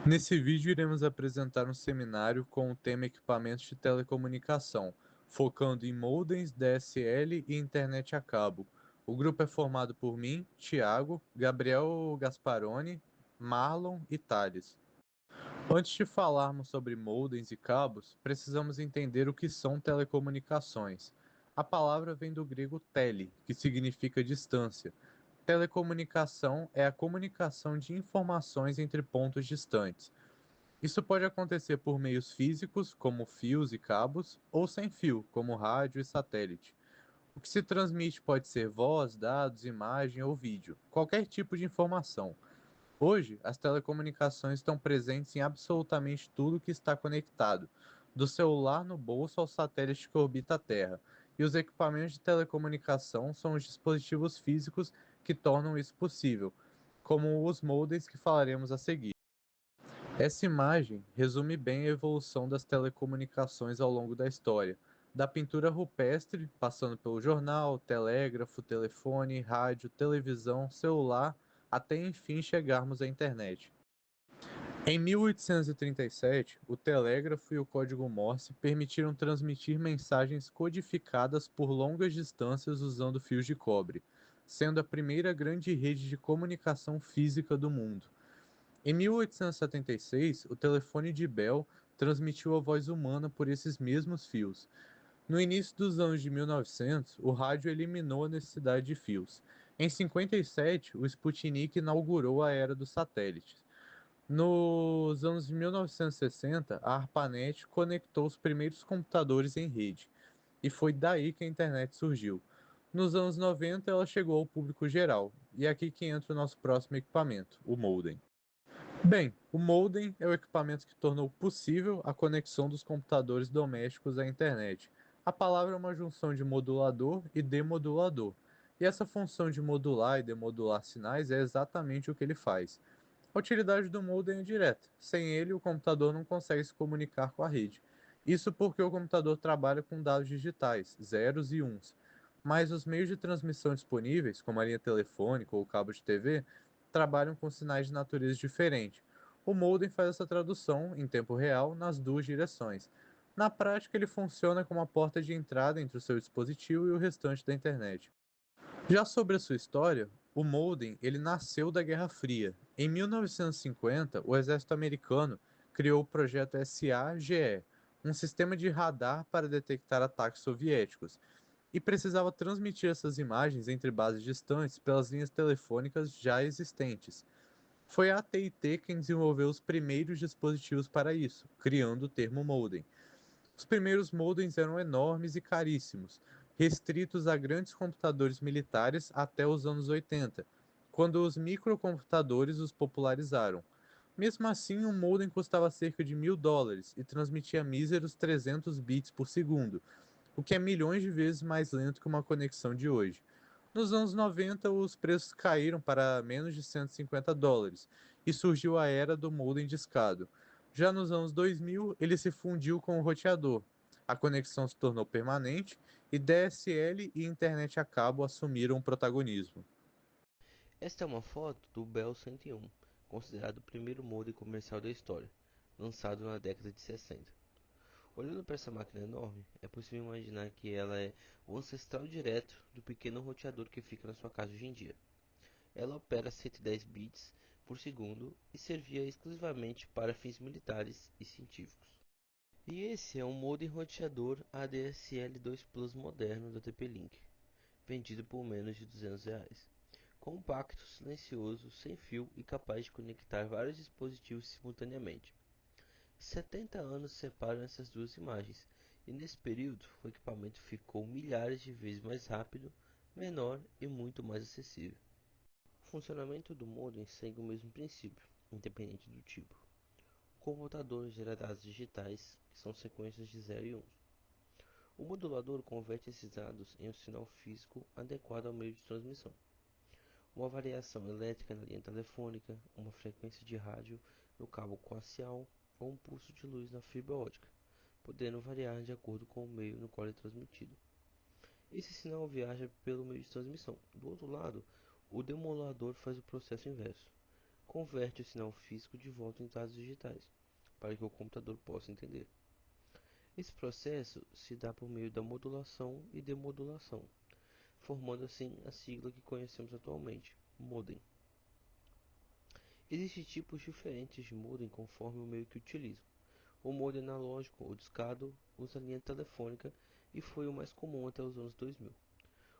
Nesse vídeo, iremos apresentar um seminário com o tema Equipamentos de Telecomunicação, focando em modems, DSL e internet a cabo. O grupo é formado por mim, Thiago, Gabriel Gasparoni, Marlon e Thales. Antes de falarmos sobre modems e cabos, precisamos entender o que são telecomunicações. A palavra vem do grego tele, que significa distância. Telecomunicação é a comunicação de informações entre pontos distantes. Isso pode acontecer por meios físicos, como fios e cabos, ou sem fio, como rádio e satélite. O que se transmite pode ser voz, dados, imagem ou vídeo, qualquer tipo de informação. Hoje, as telecomunicações estão presentes em absolutamente tudo que está conectado, do celular no bolso ao satélite que orbita a Terra. E os equipamentos de telecomunicação são os dispositivos físicos que tornam isso possível, como os modems que falaremos a seguir. Essa imagem resume bem a evolução das telecomunicações ao longo da história, da pintura rupestre, passando pelo jornal, telégrafo, telefone, rádio, televisão, celular, até enfim chegarmos à internet. Em 1837, o telégrafo e o código Morse permitiram transmitir mensagens codificadas por longas distâncias usando fios de cobre, sendo a primeira grande rede de comunicação física do mundo. Em 1876, o telefone de Bell transmitiu a voz humana por esses mesmos fios. No início dos anos de 1900, o rádio eliminou a necessidade de fios. Em 57, o Sputnik inaugurou a era dos satélites. Nos anos de 1960, a ARPANET conectou os primeiros computadores em rede, e foi daí que a internet surgiu. Nos anos 90, ela chegou ao público geral, e é aqui que entra o nosso próximo equipamento, o modem. Bem, o modem é o equipamento que tornou possível a conexão dos computadores domésticos à internet. A palavra é uma junção de modulador e demodulador, e essa função de modular e demodular sinais é exatamente o que ele faz. A utilidade do modem é direta. Sem ele, o computador não consegue se comunicar com a rede. Isso porque o computador trabalha com dados digitais, zeros e uns. Mas os meios de transmissão disponíveis, como a linha telefônica ou o cabo de TV, trabalham com sinais de natureza diferente. O modem faz essa tradução, em tempo real, nas duas direções. Na prática, ele funciona como a porta de entrada entre o seu dispositivo e o restante da internet. Já sobre a sua história, o modem ele nasceu da Guerra Fria. Em 1950, o exército americano criou o projeto SAGE, um sistema de radar para detectar ataques soviéticos, e precisava transmitir essas imagens entre bases distantes pelas linhas telefônicas já existentes. Foi a AT&T quem desenvolveu os primeiros dispositivos para isso, criando o termo modem. Os primeiros modems eram enormes e caríssimos, restritos a grandes computadores militares até os anos 80, quando os microcomputadores os popularizaram. Mesmo assim, um modem custava cerca de US$ 1.000 e transmitia míseros 300 bits por segundo, o que é milhões de vezes mais lento que uma conexão de hoje. Nos anos 90, os preços caíram para menos de US$ 150 e surgiu a era do modem discado. Já nos anos 2000, ele se fundiu com o roteador. A conexão se tornou permanente e DSL e internet a cabo assumiram o protagonismo. Esta é uma foto do Bell 101, considerado o primeiro modem comercial da história, lançado na década de 60. Olhando para essa máquina enorme, é possível imaginar que ela é o ancestral direto do pequeno roteador que fica na sua casa hoje em dia. Ela opera 110 bits por segundo e servia exclusivamente para fins militares e científicos. E esse é um modem roteador ADSL 2 Plus moderno da TP-Link, vendido por menos de R$ 200. Compacto, silencioso, sem fio e capaz de conectar vários dispositivos simultaneamente. 70 anos separam essas duas imagens, e nesse período o equipamento ficou milhares de vezes mais rápido, menor e muito mais acessível. O funcionamento do modem segue o mesmo princípio, independente do tipo. O computador gera dados digitais, que são sequências de 0 e 1. O modulador converte esses dados em um sinal físico adequado ao meio de transmissão. Uma variação elétrica na linha telefônica, uma frequência de rádio no cabo coaxial ou um pulso de luz na fibra ótica, podendo variar de acordo com o meio no qual é transmitido. Esse sinal viaja pelo meio de transmissão. Do outro lado, o demodulador faz o processo inverso. converte o sinal físico de volta em dados digitais, para que o computador possa entender. Esse processo se dá por meio da modulação e demodulação, formando assim a sigla que conhecemos atualmente, modem. Existem tipos diferentes de modem conforme o meio que utilizam. O modem analógico ou discado usa linha telefônica e foi o mais comum até os anos 2000.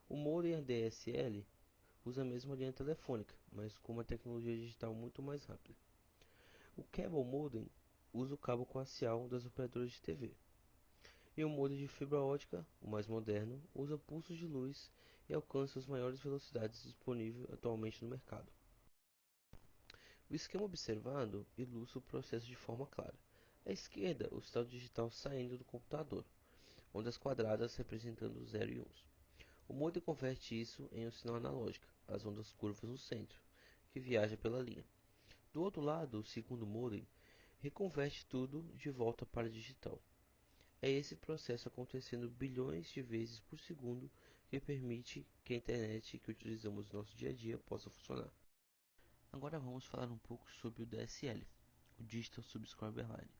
O modem ADSL usa a mesma linha telefônica, mas com uma tecnologia digital muito mais rápida. O cable modem usa o cabo coaxial das operadoras de TV. E o modem de fibra ótica, o mais moderno, usa pulsos de luz e alcança as maiores velocidades disponíveis atualmente no mercado. O esquema observado ilustra o processo de forma clara. À esquerda, o sinal digital saindo do computador, ondas quadradas representando 0 e 1. O modem converte isso em um sinal analógico, as ondas curvas no centro, que viaja pela linha. Do outro lado, o segundo modem reconverte tudo de volta para digital. É esse processo acontecendo bilhões de vezes por segundo que permite que a internet que utilizamos no nosso dia a dia possa funcionar. Agora vamos falar um pouco sobre o DSL, o Digital Subscriber Line.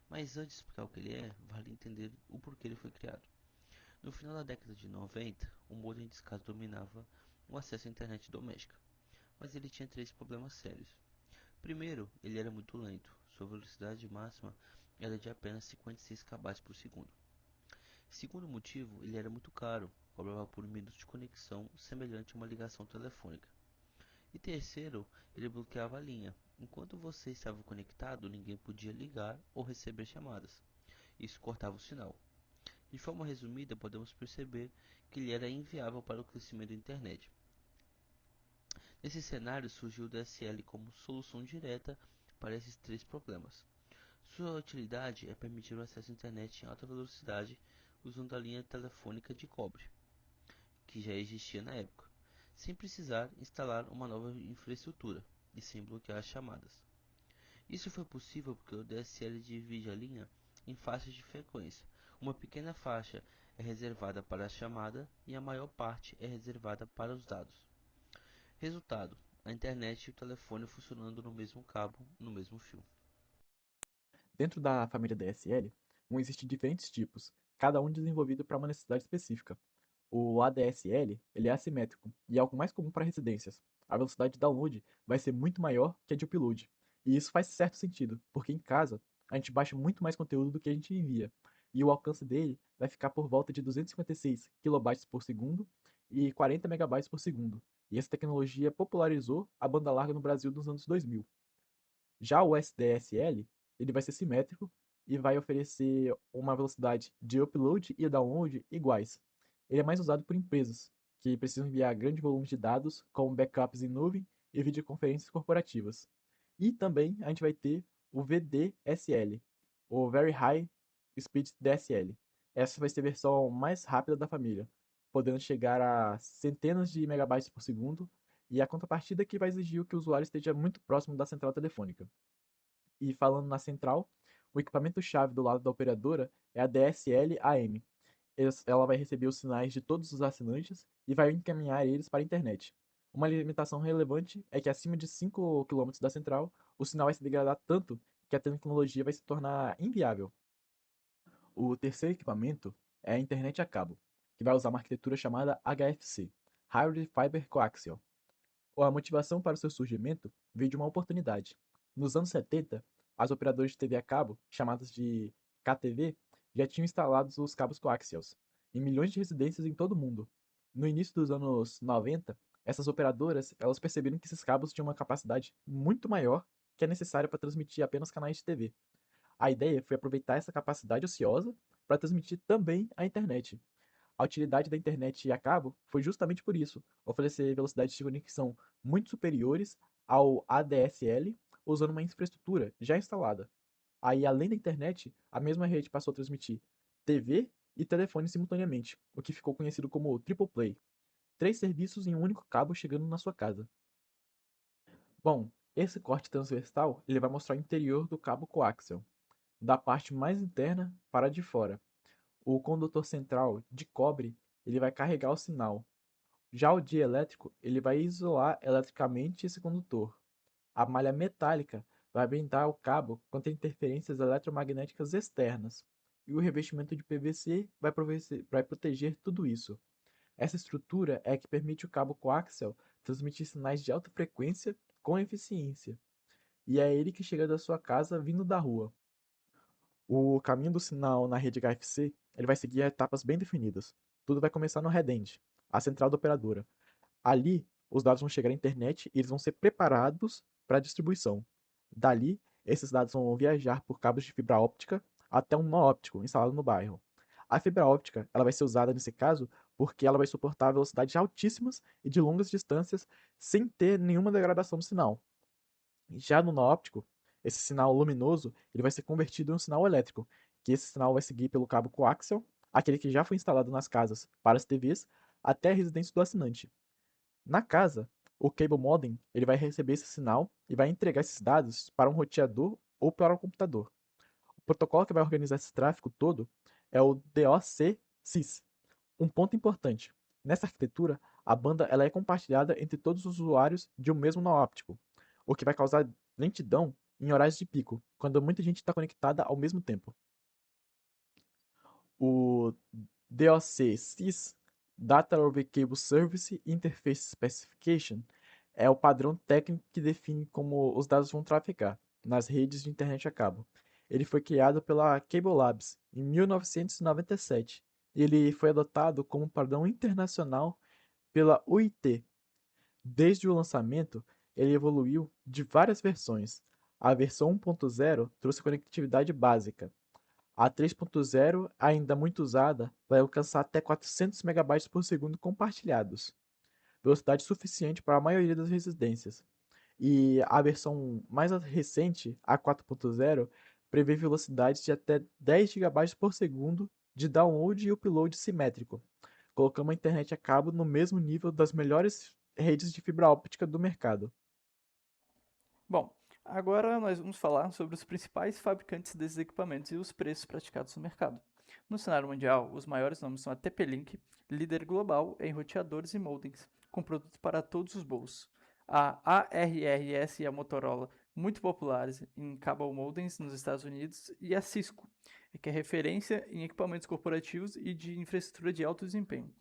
Mas antes de explicar o que ele é, vale entender o porquê ele foi criado. No final da década de 90, o modem discado dominava o acesso à internet doméstica, mas ele tinha três problemas sérios. Primeiro, ele era muito lento, sua velocidade máxima era de apenas 56 kb por segundo. Segundo motivo, ele era muito caro, cobrava por minutos de conexão semelhante a uma ligação telefônica. E terceiro, ele bloqueava a linha. Enquanto você estava conectado, ninguém podia ligar ou receber chamadas. Isso cortava o sinal. De forma resumida, podemos perceber que ele era inviável para o crescimento da internet. Nesse cenário, surgiu o DSL como solução direta para esses três problemas. Sua utilidade é permitir o acesso à internet em alta velocidade usando a linha telefônica de cobre, que já existia na época, sem precisar instalar uma nova infraestrutura e sem bloquear as chamadas. Isso foi possível porque o DSL divide a linha em faixas de frequência. Uma pequena faixa é reservada para a chamada e a maior parte é reservada para os dados. Resultado: a internet e o telefone funcionando no mesmo cabo, no mesmo fio. Dentro da família DSL, vão existir diferentes tipos, cada um desenvolvido para uma necessidade específica. O ADSL ele é assimétrico e é algo mais comum para residências. A velocidade de download vai ser muito maior que a de upload. E isso faz certo sentido, porque em casa a gente baixa muito mais conteúdo do que a gente envia. E o alcance dele vai ficar por volta de 256 kilobytes por segundo e 40 megabytes por segundo. E essa tecnologia popularizou a banda larga no Brasil nos anos 2000. Já o SDSL, ele vai ser simétrico e vai oferecer uma velocidade de upload e download iguais. Ele é mais usado por empresas que precisam enviar grande volume de dados, como backups em nuvem e videoconferências corporativas. E também a gente vai ter o VDSL, o Very High Speed DSL. Essa vai ser a versão mais rápida da família, podendo chegar a centenas de megabytes por segundo, e a contrapartida é que vai exigir que o usuário esteja muito próximo da central telefônica. E falando na central, o equipamento-chave do lado da operadora é a DSL-AM. Ela vai receber os sinais de todos os assinantes e vai encaminhar eles para a internet. Uma limitação relevante é que acima de 5 km da central, o sinal vai se degradar tanto que a tecnologia vai se tornar inviável. O terceiro equipamento é a internet a cabo, que vai usar uma arquitetura chamada HFC, Hybrid Fiber Coaxial. A motivação para o seu surgimento veio de uma oportunidade. Nos anos 70, as operadoras de TV a cabo, chamadas de KTV, já tinham instalados os cabos coaxials em milhões de residências em todo o mundo. No início dos anos 90, essas operadoras elas perceberam que esses cabos tinham uma capacidade muito maior que a necessária para transmitir apenas canais de TV. A ideia foi aproveitar essa capacidade ociosa para transmitir também a internet. A utilidade da internet a cabo foi justamente por isso, oferecer velocidades de conexão muito superiores ao ADSL, usando uma infraestrutura já instalada. Aí, além da internet, a mesma rede passou a transmitir TV e telefone simultaneamente, o que ficou conhecido como Triple Play. Três serviços em um único cabo chegando na sua casa. Bom, esse corte transversal ele vai mostrar o interior do cabo coaxial, da parte mais interna para a de fora. O condutor central de cobre ele vai carregar o sinal. Já o dielétrico ele vai isolar eletricamente esse condutor. A malha metálica vai blindar o cabo contra interferências eletromagnéticas externas, e o revestimento de PVC vai proteger tudo isso. Essa estrutura é que permite o cabo coaxial transmitir sinais de alta frequência com eficiência, e é ele que chega da sua casa vindo da rua. O caminho do sinal na rede HFC ele vai seguir etapas bem definidas. Tudo vai começar no headend, a central da operadora. Ali, os dados vão chegar à internet e eles vão ser preparados para a distribuição. Dali, esses dados vão viajar por cabos de fibra óptica até um nó óptico instalado no bairro. A fibra óptica ela vai ser usada nesse caso porque ela vai suportar velocidades altíssimas e de longas distâncias sem ter nenhuma degradação do sinal. Já no nó óptico, esse sinal luminoso ele vai ser convertido em um sinal elétrico, que esse sinal vai seguir pelo cabo coaxial, aquele que já foi instalado nas casas para as TVs, até a residência do assinante. Na casa, o cable modem ele vai receber esse sinal e vai entregar esses dados para um roteador ou para o computador. O protocolo que vai organizar esse tráfego todo é o DOCSIS. Um ponto importante: nessa arquitetura, a banda ela é compartilhada entre todos os usuários de um mesmo nó óptico, o que vai causar lentidão em horários de pico, quando muita gente está conectada ao mesmo tempo. O DOCSIS, Data Over Cable Service Interface Specification, é o padrão técnico que define como os dados vão trafegar nas redes de internet a cabo. Ele foi criado pela Cable Labs em 1997 e ele foi adotado como padrão internacional pela UIT. Desde o lançamento, ele evoluiu de várias versões. A versão 1.0 trouxe conectividade básica. A 3.0, ainda muito usada, vai alcançar até 400 megabytes por segundo compartilhados, velocidade suficiente para a maioria das residências. E a versão mais recente, a 4.0, prevê velocidades de até 10 gigabytes por segundo de download e upload simétrico, colocando a internet a cabo no mesmo nível das melhores redes de fibra óptica do mercado. Bom, agora nós vamos falar sobre os principais fabricantes desses equipamentos e os preços praticados no mercado. No cenário mundial, os maiores nomes são a TP-Link, líder global em roteadores e modems, com produtos para todos os bolsos. A ARRS e a Motorola, muito populares em cable modems nos Estados Unidos, e a Cisco, que é referência em equipamentos corporativos e de infraestrutura de alto desempenho.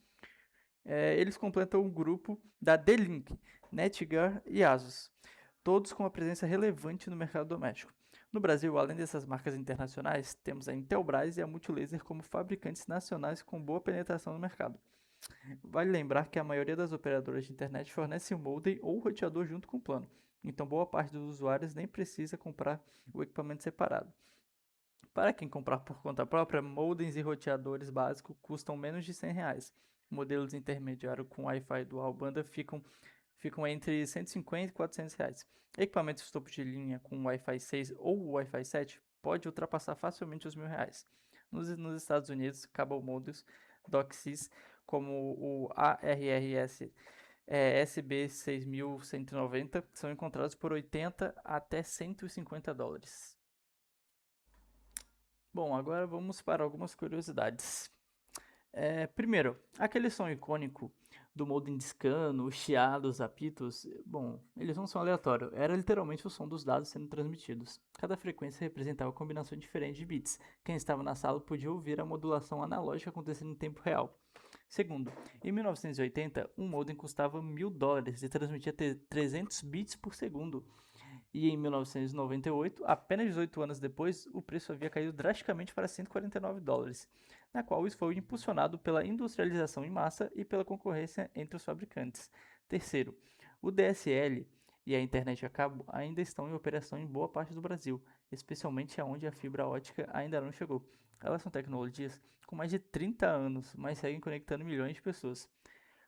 Eles completam o grupo da D-Link, Netgear e Asus, todos com uma presença relevante no mercado doméstico. No Brasil, além dessas marcas internacionais, temos a Intelbras e a Multilaser como fabricantes nacionais com boa penetração no mercado. Vale lembrar que a maioria das operadoras de internet fornece um modem ou roteador junto com o plano, então boa parte dos usuários nem precisa comprar o equipamento separado. Para quem comprar por conta própria, modems e roteadores básicos custam menos de R$ 100. Modelos intermediários com Wi-Fi dual banda ficam entre 150 e R$ 400. Equipamentos topo de linha com Wi-Fi 6 ou Wi-Fi 7 pode ultrapassar facilmente os R$ 1.000. Nos Estados Unidos, cable modems DOCSIS como o ARRS SB6190 são encontrados por 80 até $150. Bom, agora vamos para algumas curiosidades. Primeiro, aquele som icônico do modem discando, os chiados, os apitos, bom, eles não são aleatórios, era literalmente o som dos dados sendo transmitidos. Cada frequência representava uma combinação diferente de bits. Quem estava na sala podia ouvir a modulação analógica acontecendo em tempo real. Segundo, em 1980, um modem custava $1.000 e transmitia 300 bits por segundo. E em 1998, apenas 18 anos depois, o preço havia caído drasticamente para $149, na qual isso foi impulsionado pela industrialização em massa e pela concorrência entre os fabricantes. Terceiro, o DSL e a internet a cabo ainda estão em operação em boa parte do Brasil, especialmente onde a fibra ótica ainda não chegou. Elas são tecnologias com mais de 30 anos, mas seguem conectando milhões de pessoas.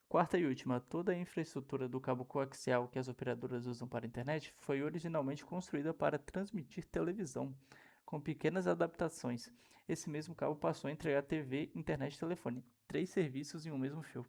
Quarta e última, toda a infraestrutura do cabo coaxial que as operadoras usam para a internet foi originalmente construída para transmitir televisão, com pequenas adaptações. Esse mesmo cabo passou a entregar TV, internet e telefone, 3 serviços em um mesmo fio.